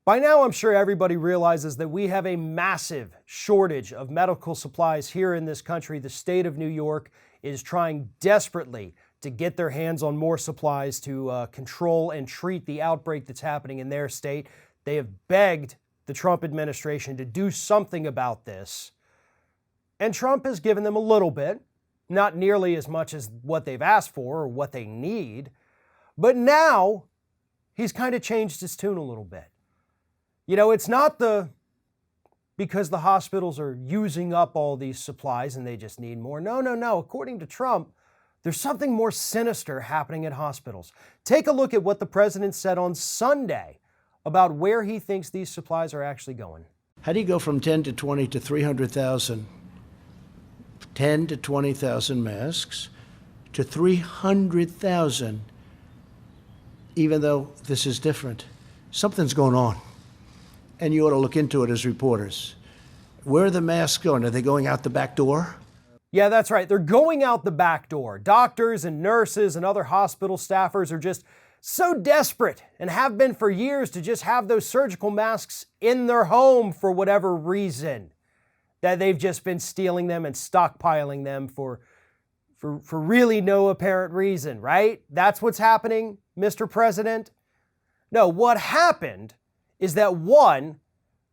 By now, I'm sure everybody realizes that we have a massive shortage of medical supplies here in this country. The state of New York is trying desperately to get their hands on more supplies to control and treat the outbreak that's happening in their state. They have begged the Trump administration to do something about this. And Trump has given them a little bit, not nearly as much as what they've asked for or what they need. But now he's kind of changed his tune a little bit. You know, it's not because the hospitals are using up all these supplies and they just need more. No. According to Trump, there's something more sinister happening at hospitals. Take a look at what the president said on Sunday about where he thinks these supplies are actually going. How do you go from 10 to 20 to 300,000, 10 to 20,000 masks to 300,000, even though this is different? Something's going on. And you ought to look into it as reporters. Where are the masks going? Are they going out the back door? Yeah, that's right. They're going out the back door. Doctors and nurses and other hospital staffers are just so desperate and have been for years to just have those surgical masks in their home for whatever reason that they've just been stealing them and stockpiling them for really no apparent reason, right? That's what's happening, Mr. President. No, what happened is that one,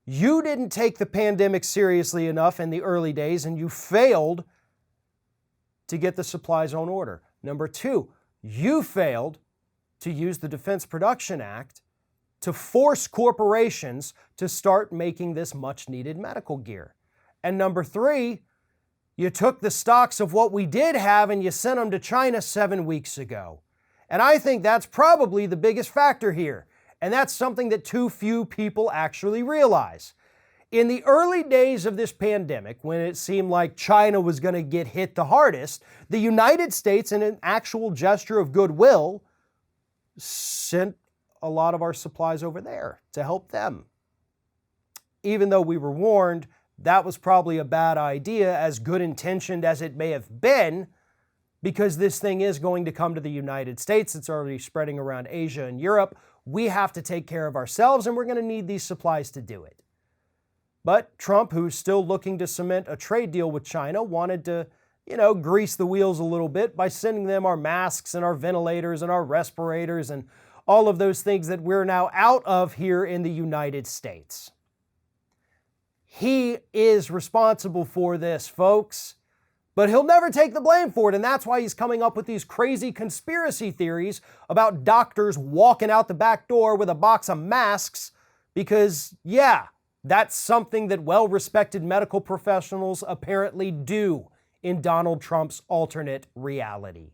you didn't take the pandemic seriously enough in the early days and you failed to get the supplies on order. Number two, you failed to use the Defense Production Act to force corporations to start making this much needed medical gear. And number three, you took the stocks of what we did have and you sent them to China 7 weeks ago. And I think that's probably the biggest factor here. And that's something that too few people actually realize. In the early days of this pandemic, when it seemed like China was going to get hit the hardest, the United States, in an actual gesture of goodwill, sent a lot of our supplies over there to help them. Even though we were warned that was probably a bad idea, as good intentioned as it may have been, because this thing is going to come to the United States. It's already spreading around Asia and Europe. We have to take care of ourselves, and we're going to need these supplies to do it. But Trump, who's still looking to cement a trade deal with China, wanted to, grease the wheels a little bit by sending them our masks and our ventilators and our respirators and all of those things that we're now out of here in the United States. He is responsible for this, folks. But he'll never take the blame for it, and that's why he's coming up with these crazy conspiracy theories about doctors walking out the back door with a box of masks, because, yeah, that's something that well-respected medical professionals apparently do in Donald Trump's alternate reality.